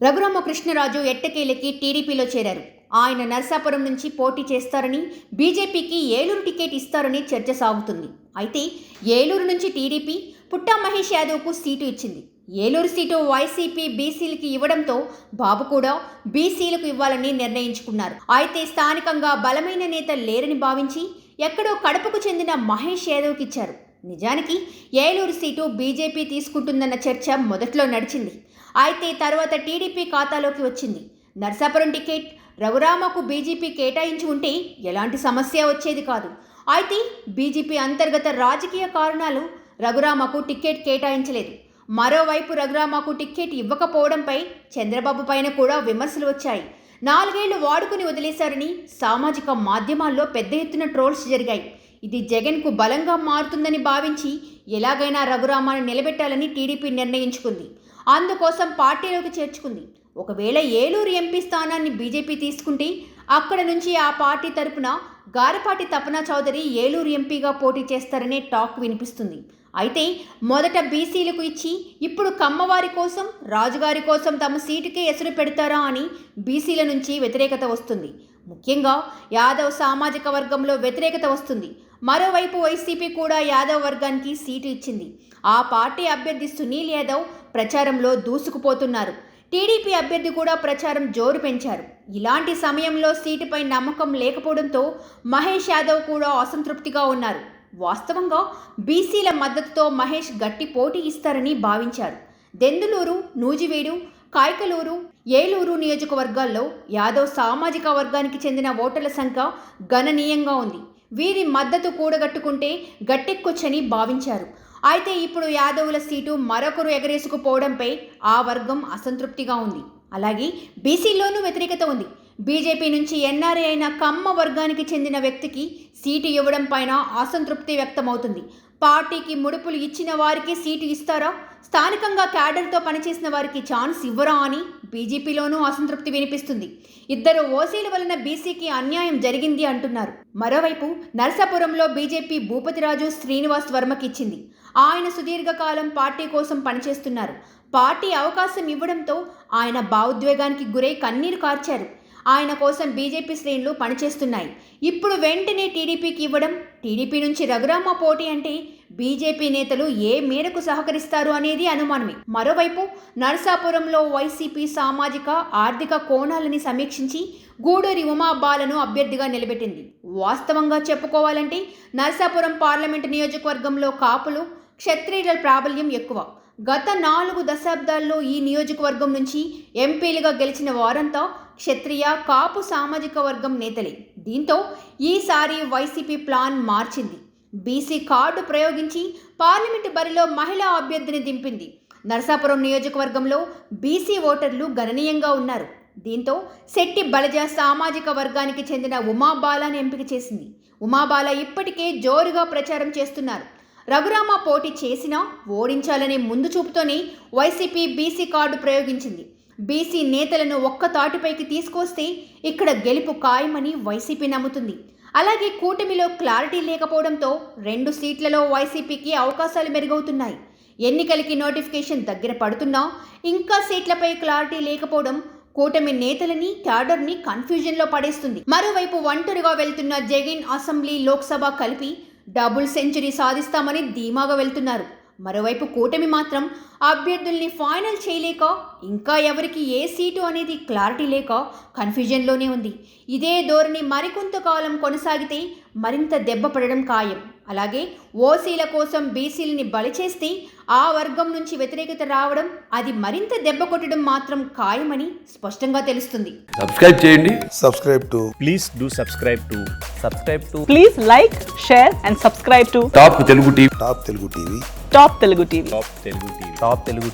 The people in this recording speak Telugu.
రఘురామకృష్ణరాజు ఎట్టకేలకి టీడీపీలో చేరారు. ఆయన నర్సాపురం నుంచి పోటీ చేస్తారని, బీజేపీకి ఏలూరు టికెట్ ఇస్తారని చర్చ సాగుతుంది. అయితే ఏలూరు నుంచి టీడీపీ పుట్టా మహేష్ యాదవ్కు సీటు ఇచ్చింది. ఏలూరు సీటు వైసీపీ బీసీలకి ఇవ్వడంతో బాబు కూడా బీసీలకు ఇవ్వాలని నిర్ణయించుకున్నారు. అయితే స్థానికంగా బలమైన నేత లేరని భావించి ఎక్కడో కడపకు చెందిన మహేష్ యాదవ్కి ఇచ్చారు. నిజానికి ఏలూరు సీటు బీజేపీ తీసుకుంటుందన్న చర్చ మొదట్లో నడిచింది. అయితే తర్వాత టీడీపీ ఖాతాలోకి వచ్చింది. నర్సాపురం టికెట్ రఘురామకు బీజేపీ కేటాయించి ఉంటే ఎలాంటి సమస్య వచ్చేది కాదు. అయితే బీజేపీ అంతర్గత రాజకీయ కారణాలు రఘురామకు టికెట్ కేటాయించలేదు. మరోవైపు రఘురామకు టికెట్ ఇవ్వకపోవడంపై చంద్రబాబు పైన కూడా విమర్శలు వచ్చాయి. 4 ఏళ్లు వాడుకుని వదిలేశారని సామాజిక మాధ్యమాల్లో పెద్ద ఎత్తున ట్రోల్స్ జరిగాయి. ఇది జగన్కు బలంగా మారుతుందని భావించి ఎలాగైనా రఘురామాను నిలబెట్టాలని టీడీపీ నిర్ణయించుకుంది. అందుకోసం పార్టీలోకి చేర్చుకుంది. ఒకవేళ ఏలూరు ఎంపీ స్థానాన్ని బీజేపీ తీసుకుంటే అక్కడ నుంచి ఆ పార్టీ తరపున గారపాటి తపనా చౌదరి ఏలూరు ఎంపీగా పోటీ చేస్తారనే టాక్ వినిపిస్తుంది. అయితే మొదట బీసీలకు ఇచ్చి ఇప్పుడు కమ్మవారి కోసం, రాజుగారి కోసం తమ సీటుకే ఎసురు పెడతారా అని బీసీల నుంచి వ్యతిరేకత వస్తుంది. ముఖ్యంగా యాదవ్ సామాజిక వర్గంలో వ్యతిరేకత వస్తుంది. మరోవైపు వైసీపీ కూడా యాదవ్ వర్గానికి సీటు ఇచ్చింది. ఆ పార్టీ అభ్యర్థి సునీల్ యాదవ్ ప్రచారంలో దూసుకుపోతున్నారు. టీడీపీ అభ్యర్థి కూడా ప్రచారం జోరు పెంచారు. ఇలాంటి సమయంలో సీటుపై నమ్మకం లేకపోవడంతో మహేష్ యాదవ్ కూడా అసంతృప్తిగా ఉన్నారు. వాస్తవంగా బీసీల మద్దతుతో మహేష్ గట్టి పోటీ ఇస్తారని భావించారు. దెందులూరు, నూజివీడు, కాయకలూరు, ఏలూరు నియోజకవర్గాల్లో యాదవ్ సామాజిక వర్గానికి చెందిన ఓటర్ల సంఖ్య గణనీయంగా ఉంది. వీరి మద్దతు కూడగట్టుకుంటే గట్టెక్కొచ్చని భావించారు. అయితే ఇప్పుడు యాదవుల సీటు మరొకరు ఎగరేసుకుపోవడంపై ఆ వర్గం అసంతృప్తిగా ఉంది. అలాగే బీసీలోనూ వ్యతిరేకత ఉంది. బీజేపీ నుంచి ఎన్ఆర్ఐ అయిన కమ్మ వర్గానికి చెందిన వ్యక్తికి సీటు ఇవ్వడం పైన అసంతృప్తి వ్యక్తమవుతుంది. పార్టీకి ముడుపులు ఇచ్చిన వారికి సీటు ఇస్తారా, స్థానికంగా క్యాడర్తో పనిచేసిన వారికి ఛాన్స్ ఇవ్వరా అని బీజేపీలోనూ అసంతృప్తి వినిపిస్తుంది. ఇద్దరు ఓసీల వలన బీసీకి అన్యాయం జరిగింది అంటున్నారు. మరోవైపు నర్సాపురంలో బీజేపీ భూపతిరాజు శ్రీనివాస్ వర్మకి ఇచ్చింది. ఆయన సుదీర్ఘకాలం పార్టీ కోసం పనిచేస్తున్నారు. పార్టీ అవకాశం ఇవ్వడంతో ఆయన భావోద్వేగానికి గురై కన్నీరు కార్చారు. ఆయన కోసం బీజేపీ శ్రేణులు పనిచేస్తున్నాయి. ఇప్పుడు వెంటనే టీడీపీకి ఇవ్వడం, టీడీపీ నుంచి రఘురామ పోటీ అంటే బీజేపీ నేతలు ఏ మేరకు సహకరిస్తారు అనేది అనుమానమే. మరోవైపు నరసాపురంలో వైసీపీ సామాజిక, ఆర్థిక కోణాలని సమీక్షించి గూడూరి ఉమాబాలను అభ్యర్థిగా నిలబెట్టింది. వాస్తవంగా చెప్పుకోవాలంటే నరసాపురం పార్లమెంటు నియోజకవర్గంలో కాపులు, క్షత్రియుల ప్రాబల్యం ఎక్కువ. గత 4 దశాబ్దాల్లో ఈ నియోజకవర్గం నుంచి ఎంపీలుగా గెలిచిన వారంతా క్షత్రియ, కాపు సామాజిక వర్గం నేతలే. దీంతో ఈసారి వైసీపీ ప్లాన్ మార్చింది. బీసీ కార్డు ప్రయోగించి పార్లమెంటు బరిలో మహిళా అభ్యర్థిని దింపింది. నరసాపురం నియోజకవర్గంలో బీసీ ఓటర్లు గణనీయంగా ఉన్నారు. దీంతో శెట్టి బలజ సామాజిక వర్గానికి చెందిన ఉమాబాలను ఎంపిక చేసింది. ఉమాబాల ఇప్పటికే జోరుగా ప్రచారం చేస్తున్నారు. రఘురామ పోటీ చేసినా ఓడించాలనే ముందు చూపుతోనే వైసీపీ బీసీ కార్డు ప్రయోగించింది. బీసీ నేతలను ఒక్క తాటిపైకి తీసుకొస్తే ఇక్కడ గెలుపు ఖాయమని వైసీపీ నమ్ముతుంది. అలాగే కూటమిలో క్లారిటీ లేకపోవడంతో 2 సీట్లలో వైసీపీకి అవకాశాలు మెరుగవుతున్నాయి. ఎన్నికలకి నోటిఫికేషన్ దగ్గర పడుతున్నా ఇంకా సీట్లపై క్లారిటీ లేకపోవడం కూటమి నేతలని, క్యాడర్ని కన్ఫ్యూజన్లో పడేస్తుంది. మరోవైపు ఒంటరిగా వెళ్తున్న జగన్ అసెంబ్లీ, లోక్సభ కలిపి డబుల్ సెంచరీ సాధిస్తామని ధీమాగా వెళ్తున్నారు. మరోవైపు కూటమి మాత్రం అభ్యర్థుల్ని ఫైనల్ చేయలేక, ఇంకా ఎవరికి ఏ సీటు అనేది క్లారిటీ లేక కన్ఫ్యూజన్లోనే ఉంది. ఇదే ధోరణి మరికొంతకాలం కొనసాగితే మరింత దెబ్బ పడడం ఖాయం. అలాగే ఓసీల కోసం బీసీలని బలి చేస్తే ఆ వర్గం నుంచి వ్యతిరేకత రావడం, అది మరింత దెబ్బ కొట్టడం మాత్రం ఖాయమని స్పష్టంగా తెలుస్తుంది. సబ్స్క్రైబ్ చేయండి. Please like, share and subscribe to top Telugu TV. Top Telugu TV.